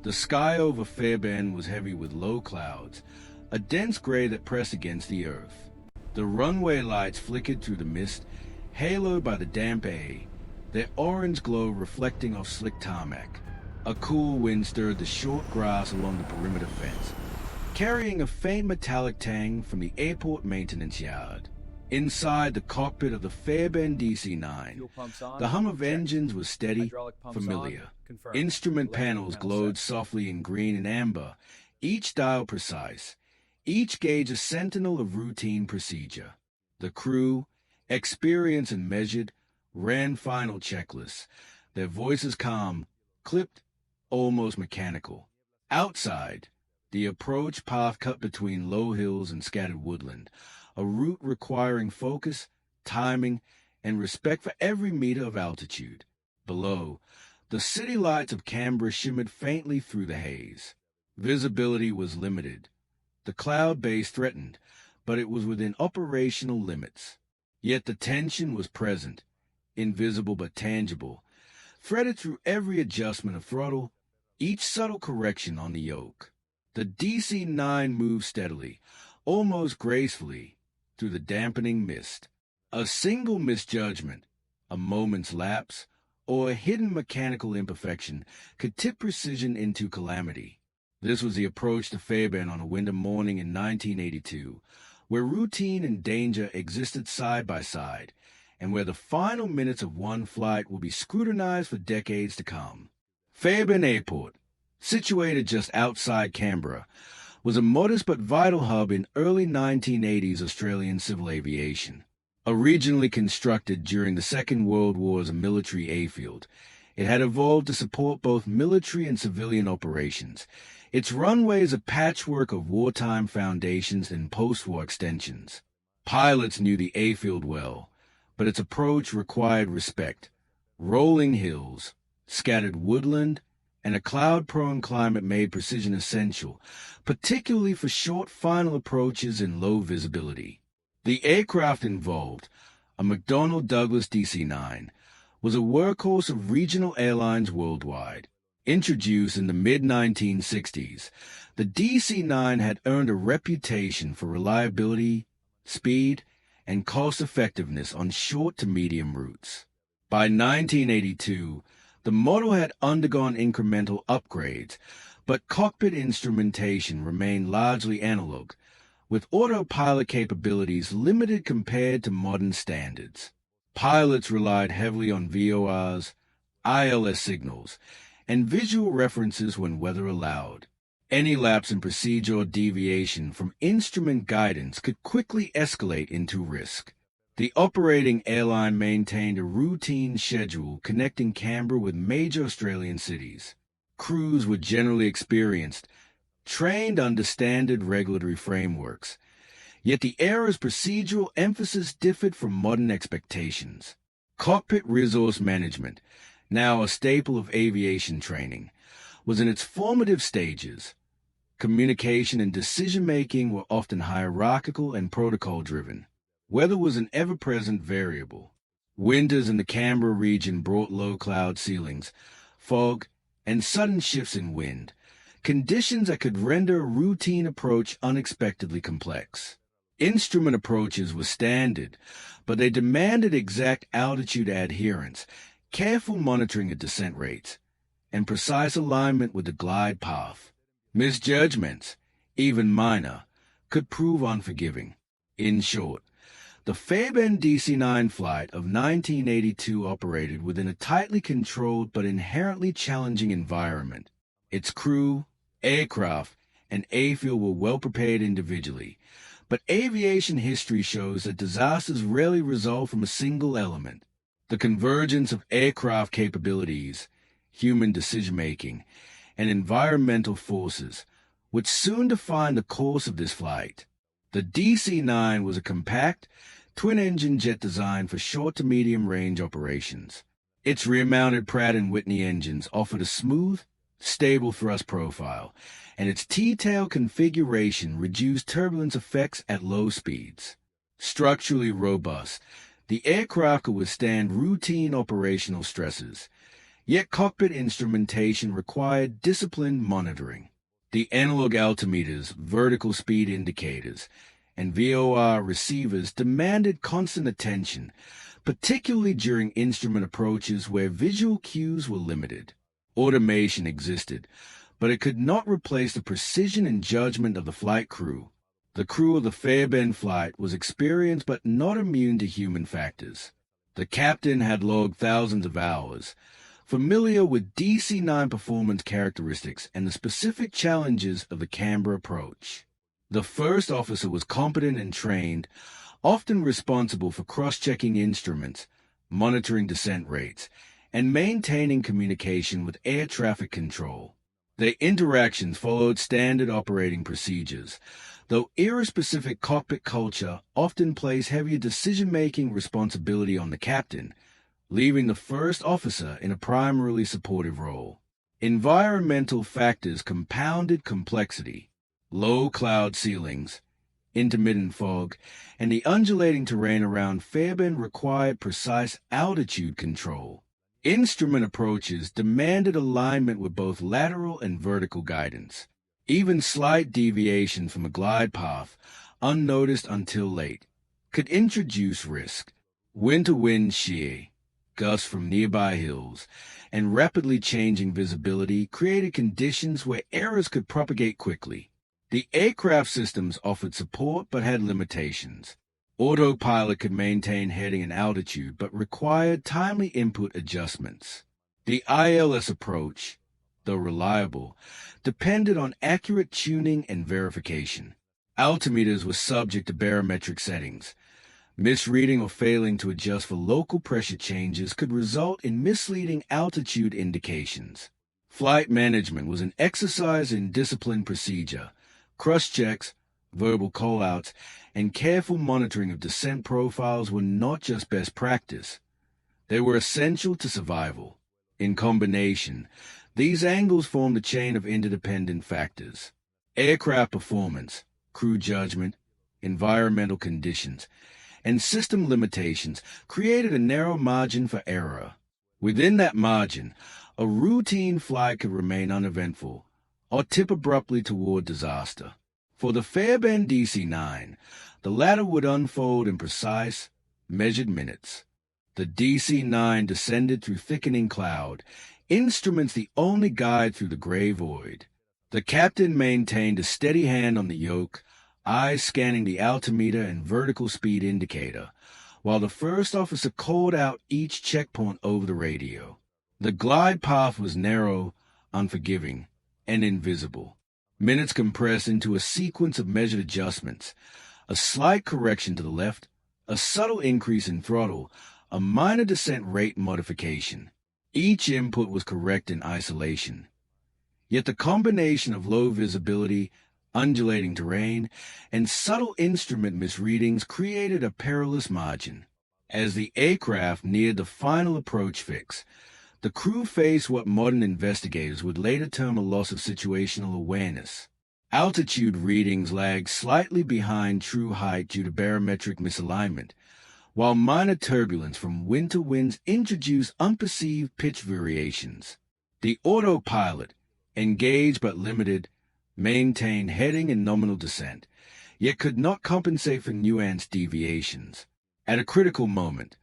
The sky over Fairbairn was heavy with low clouds, a dense gray that pressed against the earth. The runway lights flickered through the mist, haloed by the damp air, their orange glow reflecting off slick tarmac. A cool wind stirred the short grass along the perimeter fence, carrying a faint metallic tang from the airport maintenance yard. Inside the cockpit of the Fairbairn DC-9, the hum of engines was steady, familiar. Instrument panels glowed softly in green and amber, each dial precise, each gauge a sentinel of routine procedure. The crew, experienced and measured, ran final checklists, their voices calm, clipped, almost mechanical. Outside, the approach path cut between low hills and scattered woodland, a route requiring focus, timing, and respect for every meter of altitude. Below, the city lights of Canberra shimmered faintly through the haze. Visibility was limited. The cloud base threatened, but it was within operational limits. Yet the tension was present, invisible but tangible, threaded through every adjustment of throttle, each subtle correction on the yoke. The DC-9 moved steadily, almost gracefully, through the dampening mist. A single misjudgment, a moment's lapse, or a hidden mechanical imperfection could tip precision into calamity. This was the approach to Fairbairn on a winter morning in 1982, where routine and danger existed side by side, and where the final minutes of one flight will be scrutinized for decades to come. Fairbairn Airport, situated just outside Canberra, was a modest but vital hub in early 1980s Australian civil aviation. Originally constructed during the Second World War as a military airfield, it had evolved to support both military and civilian operations. Its runway is a patchwork of wartime foundations and post-war extensions. Pilots knew the airfield well, but its approach required respect. Rolling hills, scattered woodland, and a cloud-prone climate made precision essential, particularly for short final approaches in low visibility. The aircraft involved, a McDonnell Douglas DC-9, was a workhorse of regional airlines worldwide. Introduced in the mid-1960s, the DC-9 had earned a reputation for reliability, speed, and cost-effectiveness on short to medium routes. By 1982, the model had undergone incremental upgrades, but cockpit instrumentation remained largely analog, with autopilot capabilities limited compared to modern standards. Pilots relied heavily on VORs, ILS signals, and visual references when weather allowed. Any lapse in procedure or deviation from instrument guidance could quickly escalate into risk. The operating airline maintained a routine schedule connecting Canberra with major Australian cities. Crews were generally experienced, trained under standard regulatory frameworks. Yet the era's procedural emphasis differed from modern expectations. Cockpit resource management, now a staple of aviation training, was in its formative stages. Communication and decision-making were often hierarchical and protocol-driven. Weather was an ever-present variable. Winters in the Canberra region brought low cloud ceilings, fog, and sudden shifts in wind, conditions that could render a routine approach unexpectedly complex. Instrument approaches were standard, but they demanded exact altitude adherence, careful monitoring of descent rates, and precise alignment with the glide path. Misjudgments, even minor, could prove unforgiving. In short, the Fairbairn DC-9 flight of 1982 operated within a tightly controlled but inherently challenging environment. Its crew, aircraft, and airfield were well prepared individually, but aviation history shows that disasters rarely result from a single element. The convergence of aircraft capabilities, human decision-making, and environmental forces would soon define the course of this flight. The DC-9 was a compact, twin-engine jet designed for short to medium-range operations. Its rear-mounted Pratt & Whitney engines offered a smooth, stable thrust profile, and its T-tail configuration reduced turbulence effects at low speeds. Structurally robust, the aircraft could withstand routine operational stresses, Yet cockpit instrumentation required disciplined monitoring. The analog altimeters, vertical speed indicators, and VOR receivers demanded constant attention, particularly during instrument approaches where visual cues were limited. Automation existed, but it could not replace the precision and judgment of the flight crew. The crew of the Fairbairn flight was experienced but not immune to human factors. The captain had logged thousands of hours, familiar with DC-9 performance characteristics and the specific challenges of the Canberra approach. The first officer was competent and trained, often responsible for cross-checking instruments, monitoring descent rates, and maintaining communication with air traffic control. Their interactions followed standard operating procedures, though era-specific cockpit culture often placed heavier decision-making responsibility on the captain, leaving the first officer in a primarily supportive role. Environmental factors compounded complexity. Low cloud ceilings, intermittent fog, and the undulating terrain around Fairbairn required precise altitude control. Instrument approaches demanded alignment with both lateral and vertical guidance. Even slight deviation from a glide path, unnoticed until late, could introduce risk. Winter wind shear, gusts from nearby hills, and rapidly changing visibility created conditions where errors could propagate quickly. The aircraft systems offered support but had limitations. Autopilot could maintain heading and altitude but required timely input adjustments. The ILS approach, though reliable, depended on accurate tuning and verification. Altimeters were subject to barometric settings. Misreading or failing to adjust for local pressure changes could result in misleading altitude indications. Flight management was an exercise in disciplined procedure. Cross-checks, verbal call-outs, and careful monitoring of descent profiles were not just best practice. They were essential to survival. In combination, these angles formed a chain of interdependent factors. Aircraft performance, crew judgment, environmental conditions, and system limitations created a narrow margin for error. Within that margin, a routine flight could remain uneventful or tip abruptly toward disaster. For the Fairbairn DC-9, the latter would unfold in precise, measured minutes. The DC-9 descended through thickening cloud, instruments the only guide through the gray void. The captain maintained a steady hand on the yoke, eyes scanning the altimeter and vertical speed indicator, while the first officer called out each checkpoint over the radio. The glide path was narrow, unforgiving, and invisible. Minutes compressed into a sequence of measured adjustments, a slight correction to the left, a subtle increase in throttle, a minor descent rate modification. Each input was correct in isolation. Yet the combination of low visibility, undulating terrain, and subtle instrument misreadings created a perilous margin. As the aircraft neared the final approach fix, the crew faced what modern investigators would later term a loss of situational awareness. Altitude readings lagged slightly behind true height due to barometric misalignment, while minor turbulence from winter winds introduced unperceived pitch variations. The autopilot, engaged but limited, maintained heading and nominal descent, yet could not compensate for nuanced deviations. At a critical moment,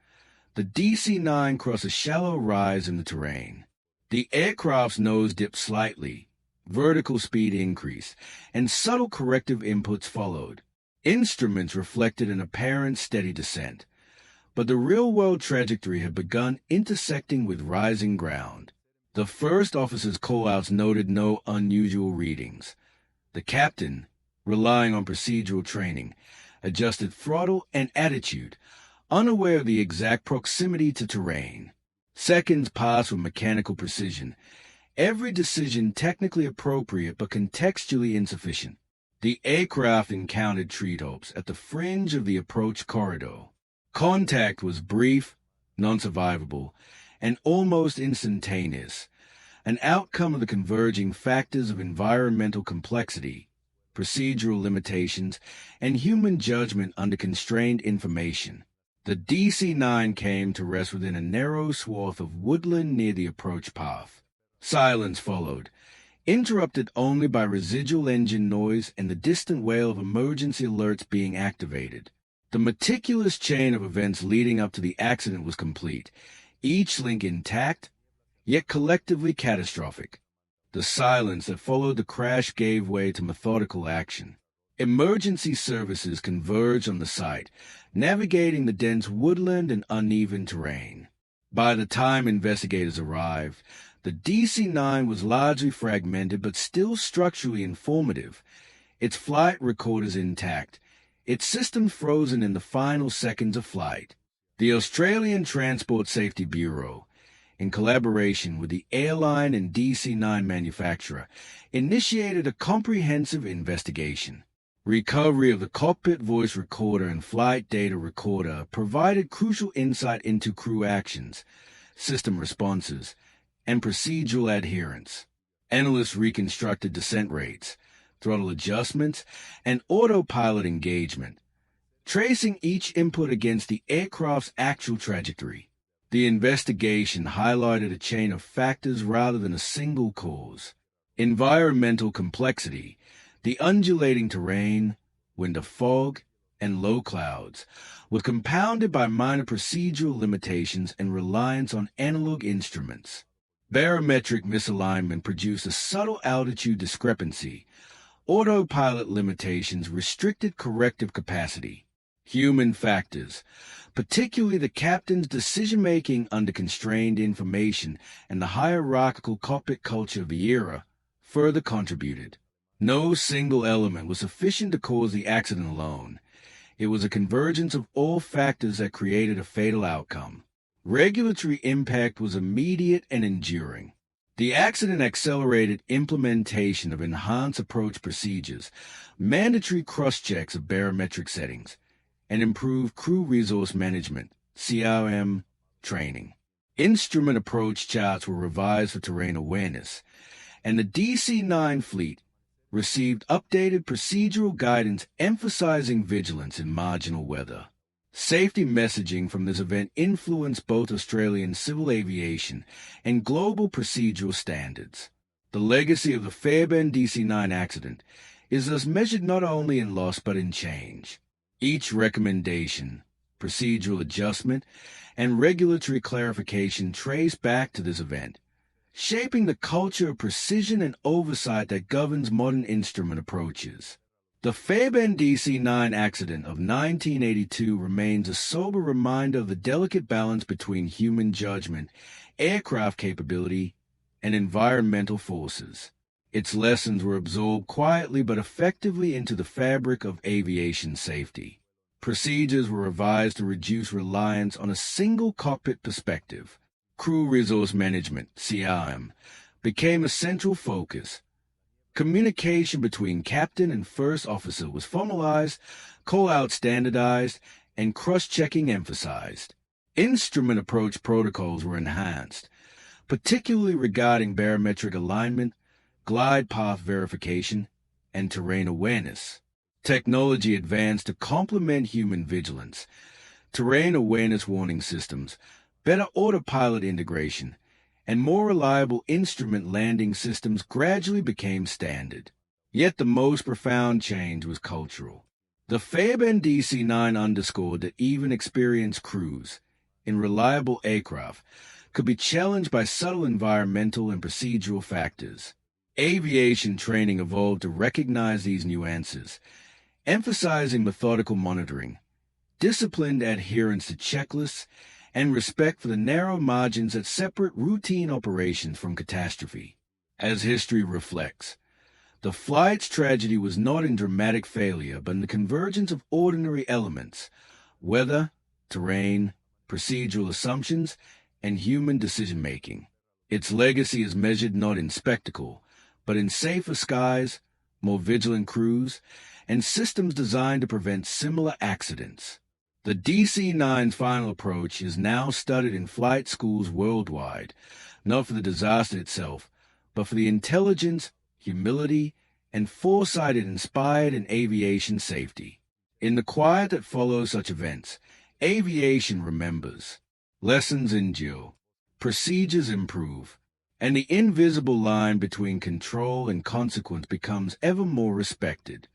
the DC-9 crossed a shallow rise in the terrain. The aircraft's nose dipped slightly, vertical speed increased, and subtle corrective inputs followed. Instruments reflected an apparent steady descent, but the real-world trajectory had begun intersecting with rising ground. The first officer's call-outs noted no unusual readings. The captain, relying on procedural training, adjusted throttle and attitude, unaware of the exact proximity to terrain. Seconds passed with mechanical precision, every decision technically appropriate but contextually insufficient. The aircraft encountered treetops at the fringe of the approach corridor. Contact was brief, non-survivable, and almost instantaneous, an outcome of the converging factors of environmental complexity, procedural limitations, and human judgment under constrained information. The DC-9 came to rest within a narrow swath of woodland near the approach path. Silence followed, interrupted only by residual engine noise and the distant wail of emergency alerts being activated. The meticulous chain of events leading up to the accident was complete, each link intact, yet collectively catastrophic. The silence that followed the crash gave way to methodical action. Emergency services converged on the site, navigating the dense woodland and uneven terrain. By the time investigators arrived, the DC-9 was largely fragmented but still structurally informative, its flight recorders intact, its systems frozen in the final seconds of flight. The Australian Transport Safety Bureau, in collaboration with the airline and DC-9 manufacturer, initiated a comprehensive investigation. Recovery of the cockpit voice recorder and flight data recorder provided crucial insight into crew actions, system responses, and procedural adherence. Analysts reconstructed descent rates, throttle adjustments, and autopilot engagement, tracing each input against the aircraft's actual trajectory. The investigation highlighted a chain of factors rather than a single cause. Environmental complexity, the undulating terrain, wind of fog, and low clouds, were compounded by minor procedural limitations and reliance on analog instruments. Barometric misalignment produced a subtle altitude discrepancy. Autopilot limitations restricted corrective capacity. Human factors, particularly the captain's decision-making under constrained information and the hierarchical cockpit culture of the era, further contributed. No single element was sufficient to cause the accident alone. It was a convergence of all factors that created a fatal outcome. Regulatory impact was immediate and enduring. The accident accelerated implementation of enhanced approach procedures, mandatory cross-checks of barometric settings, and improved crew resource management, CRM, training. Instrument approach charts were revised for terrain awareness, and the DC-9 fleet received updated procedural guidance emphasizing vigilance in marginal weather. Safety messaging from this event influenced both Australian civil aviation and global procedural standards. The legacy of the Fairbairn DC-9 accident is thus measured not only in loss but in change. Each recommendation, procedural adjustment, and regulatory clarification trace back to this event, shaping the culture of precision and oversight that governs modern instrument approaches. The Fairbairn DC-9 accident of 1982 remains a sober reminder of the delicate balance between human judgment, aircraft capability, and environmental forces. Its lessons were absorbed quietly but effectively into the fabric of aviation safety. Procedures were revised to reduce reliance on a single cockpit perspective. Crew resource management, CRM, became a central focus. Communication between captain and first officer was formalized, call-out standardized, and cross-checking emphasized. Instrument approach protocols were enhanced, particularly regarding barometric alignment, glide path verification, and terrain awareness. Technology advanced to complement human vigilance. Terrain awareness warning systems, better autopilot integration, and more reliable instrument landing systems gradually became standard. Yet the most profound change was cultural. The Fairbairn DC-9 underscored that even experienced crews, in reliable aircraft, could be challenged by subtle environmental and procedural factors. Aviation training evolved to recognize these nuances, emphasizing methodical monitoring, disciplined adherence to checklists, and respect for the narrow margins that separate routine operations from catastrophe. As history reflects, the flight's tragedy was not in dramatic failure, but in the convergence of ordinary elements: weather, terrain, procedural assumptions, and human decision-making. Its legacy is measured not in spectacle, but in safer skies, more vigilant crews, and systems designed to prevent similar accidents. The DC-9's final approach is now studied in flight schools worldwide, not for the disaster itself, but for the intelligence, humility, and foresight it inspired in aviation safety. In the quiet that follows such events, Aviation remembers. Lessons endure. Procedures improve. And the invisible line between control and consequence becomes ever more respected.